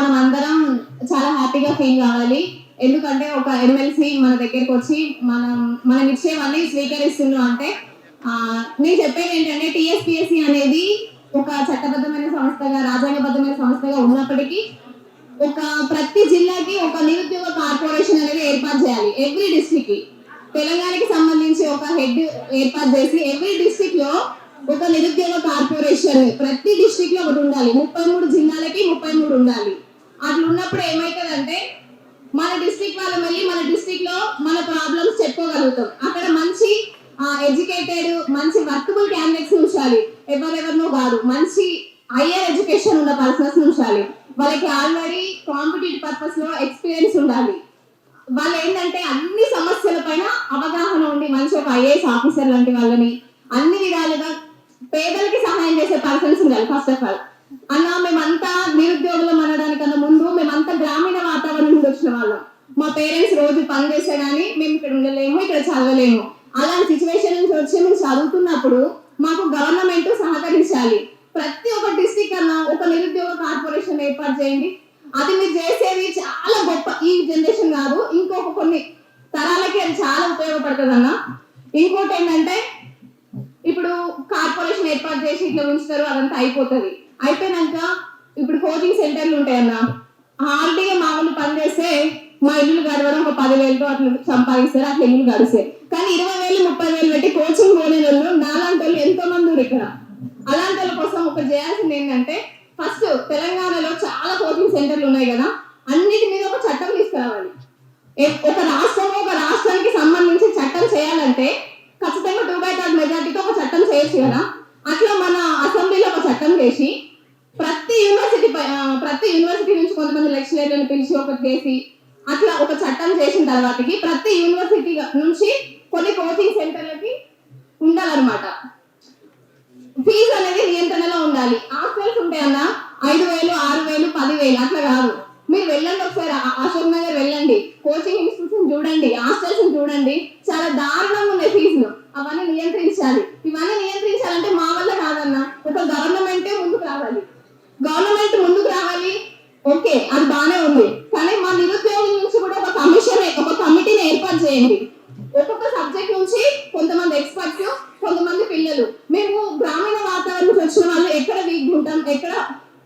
మనం అందరం చాలా హ్యాపీగా ఫీల్ కావాలి. ఎందుకంటే ఒక ఎమ్మెల్సీ మన దగ్గరకు వచ్చి మనం ఇచ్చేవన్నీ స్వీకరిస్తున్నాం అంటే నేను చెప్పేది ఏంటంటే టీఎస్పీఎస్సీ అనేది ఒక చట్టబద్ధమైన సంస్థగా రాజ్యాంగబద్ధమైన సంస్థగా ఉన్నప్పటికీ ఒక ప్రతి జిల్లాకి ఒక నిరుద్యోగ కార్పొరేషన్ అనేది ఏర్పాటు చేయాలి. ఎవ్రీ డిస్ట్రిక్ట్ కి తెలంగాణకి సంబంధించి ఒక హెడ్ ఏర్పాటు చేసి ఎవ్రీ డిస్ట్రిక్ట్ లో ఒక నిరుద్యోగ కార్పొరేషన్ ప్రతి డిస్ట్రిక్ట్ లో ఒకటి ఉండాలి. 33 జిల్లాలకి 33 ఉండాలి. అట్లా ఉన్నప్పుడు ఏమైతుందంటే మన డిస్ట్రిక్ట్ వాళ్ళం వెళ్ళి మన డిస్ట్రిక్ట్ లో మన ప్రాబ్లమ్స్ చెప్పుకోగలుగుతాం. అక్కడ మంచి ఎడ్యుకేటెడ్ మంచి వర్కబుల్ క్యాండిడేట్స్ ఉంచాలి. ఎవరెవరినో కాదు, మంచి హైయర్ ఎడ్యుకేషన్ ఉన్న పర్సన్స్ ఉంచాలి. వాళ్ళకి ఆల్రెడీ కాంపిటేటివ్ పర్పస్ లో ఎక్స్పీరియన్స్ ఉండాలి. వాళ్ళు ఏంటంటే అన్ని సమస్యల పైన అవగాహన ఉండి మంచి ఒక ఐఏఎస్ ఆఫీసర్ లాంటి వాళ్ళని అన్ని విధాలుగా పేదలకి సహాయం చేసే పర్సన్స్ ఉండాలి. ఫస్ట్ ఆఫ్ ఆల్ మేమంతా నిరుద్యోగులం అనడానికన్నా ముందు మేమంతా గ్రామీణ వాతావరణం నుండి వచ్చిన వాళ్ళం. మా పేరెంట్స్ రోజు పని చేస్తే గానీ మేము ఇక్కడ ఉండలేము, ఇక్కడ చదవలేము. అలాంటి సిచ్యువేషన్ నుంచి వచ్చి మేము చదువుతున్నప్పుడు మాకు గవర్నమెంట్ సహకరించాలి. ప్రతి ఒక్క డిస్ట్రిక్ట్ అన్నా ఒక నిరుద్యోగ కార్పొరేషన్ ఏర్పాటు చేయండి. అది మీరు చేసేది చాలా గొప్ప. ఈ జనరేషన్ కాదు, ఇంకొక కొన్ని తరాలకి అది చాలా ఉపయోగపడుతుంది అన్న. ఇంకోటి ఏంటంటే ఇప్పుడు కార్పొరేషన్ ఏర్పాటు చేసి ఇట్లా ఉంచుతారు, అదంతా అయిపోతుంది. అయిపోయినాక ఇప్పుడు కోచింగ్ సెంటర్లు ఉంటాయన్న. హార్డీగా మా వాళ్ళు పనిచేస్తే మా ఇల్లు గడవడం ఒక 10,000 అట్లా సంపాదిస్తారు, అట్లా ఇల్లు గడిస్తాయి. కానీ 20,000 30,000 పెట్టి కోచింగ్ పోనే వాళ్ళు నాలాంటి వాళ్ళు ఎంతో మంది ఉన్నారు ఇక్కడ. అలాంటి వాళ్ళ కోసం ఒకటి చేయాల్సింది ఏంటంటే ఫస్ట్ తెలంగాణలో చాలా కోచింగ్ సెంటర్లు ఉన్నాయి కదా, అన్నిటి మీద ఒక చట్టం తీసుకురావాలి. ఒక రాష్ట్రానికి సంబంధించి చట్టం చేయాలంటే ఖచ్చితంగా 2/3 మెజార్టీతో ఒక చట్టం చేయొచ్చు కదా. అట్లా మన అసెంబ్లీలో ఒక చట్టం చేసి ప్రతి యూనివర్సిటీ నుంచి కొంతమంది లెక్చరర్లను పిలిచి ఒకటి చేసి అట్లా ఒక చట్టం చేసిన తర్వాతకి ప్రతి యూనివర్సిటీ నుంచి కొన్ని కోచింగ్ సెంటర్లకి ఉండాలన్నమాట. ఫీజు అనేది నియంత్రణలో ఉండాలి. హాస్టల్స్ ఉంటాయన్న 5,000 6,000 10,000 అట్లా కాదు. మీరు వెళ్ళండి, ఒకసారి అశోక్ నగర్ వెళ్ళండి, కోచింగ్ ఇన్స్టిట్యూషన్ చూడండి, హాస్టల్స్ చూడండి, చాలా దారుణంగా ఉన్నాయి ఫీజులు. అవన్నీ నియంత్రించాలి. ఇవన్నీ నియంత్రించాలంటే మా వల్ల కాదన్న, ఒక గవర్నమెంటే ముందుకు రావాలి. గవర్నమెంట్ ముందుకు రావాలి, ఓకే అది బాగానే ఉంది. కానీ మా నిరుద్యోగుల నుంచి కూడా ఒక కమిటీని ఏర్పాటు చేయండి. ఒక్కొక్క సబ్జెక్ట్ నుంచి కొంతమంది ఎక్స్పర్ట్స్, కొంతమంది పిల్లలు. మేము గ్రామీణ వాతావరణం నుంచి వచ్చిన వాళ్ళు ఎక్కడ వీక్ ఉంటాం, ఎక్కడ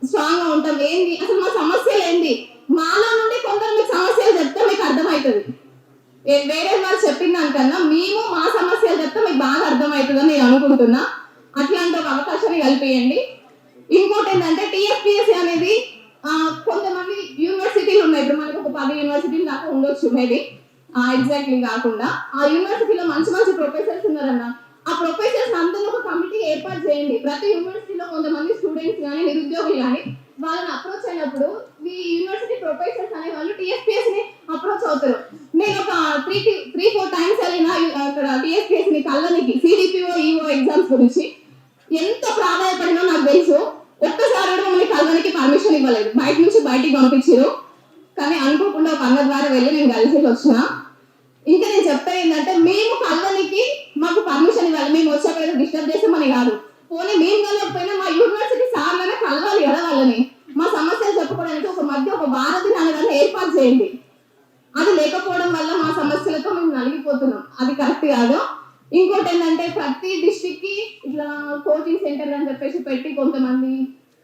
స్ట్రాంగ్ గా ఉంటాం, ఏంటి అసలు మా సమస్యలు ఏంటి, మాలో నుండి కొందరు మీకు సమస్యలు చెప్తే మీకు అర్థమవుతుంది. వేరే వాళ్ళు చెప్పిన దానికన్నా మేము మా సమస్యలు చెప్తే మీకు బాగా అర్థమవుతుందని నేను అనుకుంటున్నా. అట్లాంటి ఒక అవకాశాన్ని కల్పియండి. ఇంకోటి ఏంటంటే టీఎస్పీఎస్సీ అనేది కొంతమంది యూనివర్సిటీలు ఉన్నాయి. ఇప్పుడు మనకు ఒక 10 యూనివర్సిటీలు దాకా ఉండొచ్చు మేబీ, ఎగ్జాక్ట్లీ కాకుండా ఆ యూనివర్సిటీలో మంచి మంచి ప్రొఫెసర్స్ ఉన్నారన్న. ఆ ప్రొఫెసర్స్ అందరూ ఒక కమిటీ ఏర్పాటు చేయండి. ప్రతి యూనివర్సిటీలో కొంతమంది స్టూడెంట్స్ కానీ నిరుద్యోగులు కానీ వాళ్ళని అప్రోచ్ అయినప్పుడు ఈ యూనివర్సిటీ ప్రొఫెసర్స్ అనే వాళ్ళు టీఎస్పీఎస్ ని అప్రోచ్ అవుతారు. నేను ఒక 3-4 టైమ్స్ వెళ్ళిన అక్కడ టీఎస్పీఎస్ ని కళ్ళనికి సిడిపిఓ ఈఓ ఎగ్జామ్స్ గురించి ఎంత ప్రాధాన్యపడినో నాకు తెలుసు. ఒక్కసారి కూడా మమ్మల్ని కళ్ళనికి పర్మిషన్ ఇవ్వలేదు, బయట నుంచి బయటికి పంపించారు. కానీ అనుకోకుండా ఒక అన్న ద్వారా వెళ్ళి నేను కలిసి వచ్చిన. ఇంకా నేను చెప్పేది ఏంటంటే మేము కళ్ళనికి మాకు పర్మిషన్ ఇవ్వాలి. మేము వచ్చి అక్కడ డిస్టర్బ్ చేస్తామని కాదు, పోనీ మేము కలవకపోయినా మా యూనివర్సిటీ సార్లనే కలవాలి కదా వాళ్ళని. మా సమస్యలు చెప్పుకోవడానికి ఒక భారతి నగరాన్ని ఏర్పాటు చేయండి. అది లేకపోవడం వల్ల మా సమస్యలతో మేము నలిగిపోతున్నాం, అది కరెక్ట్ కాదు. ఇంకోటి ఏంటంటే ప్రతి డిస్ట్రిక్ట్ కి ఇట్లా కోచింగ్ సెంటర్ అని చెప్పేసి పెట్టి కొంతమంది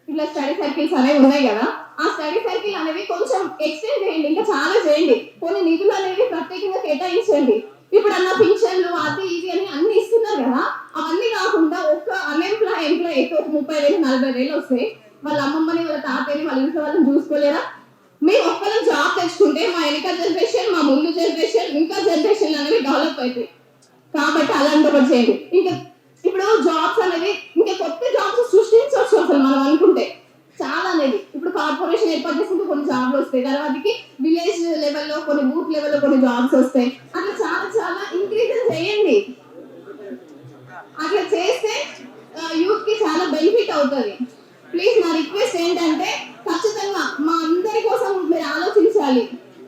ఇట్లా స్టడీ సర్కిల్స్ అనేవి ఉన్నాయి కదా, ఆ స్టడీ సర్కిల్ అనేవి కొంచెం ఎక్స్టెండ్ చేయండి, ఇంకా చాలా చేయండి. కొన్ని నిధులు అనేవి ప్రత్యేకంగా కేటాయించండి. ఇప్పుడు అన్న పింఛన్లు అది ఇది అని అన్ని ఇస్తున్నారు కదా, అవన్నీ కాకుండా ఒక్క ఎంప్లాయ్ 30,000 40,000 వస్తే వాళ్ళ అమ్మమ్మని వాళ్ళ తాతయ్యని వాళ్ళ ఇంట్లో వాళ్ళని చూసుకోలేరా? మేము ఒక్కరం జాబ్ తెచ్చుకుంటే మా వెనక జనరేషన్, మా ముందు జనరేషన్, ఇంకా జనరేషన్ అనేవి డెవలప్ అవుతాయి. కాబట్టి అలాంటి ఒకటి చేయండి. ఇంకా ఇప్పుడు జాబ్స్ అనేది ఇంకా కొత్త జాబ్స్ సృష్టించవచ్చు అసలు మనం అనుకుంటే చాలా అనేది. ఇప్పుడు కార్పొరేషన్ ఏర్పాటు చేసుకుంటే కొన్ని జాబ్లు వస్తాయి, తర్వాతకి విలేజ్ లెవెల్లో కొన్ని బూత్ లెవెల్లో కొన్ని జాబ్స్ వస్తాయి.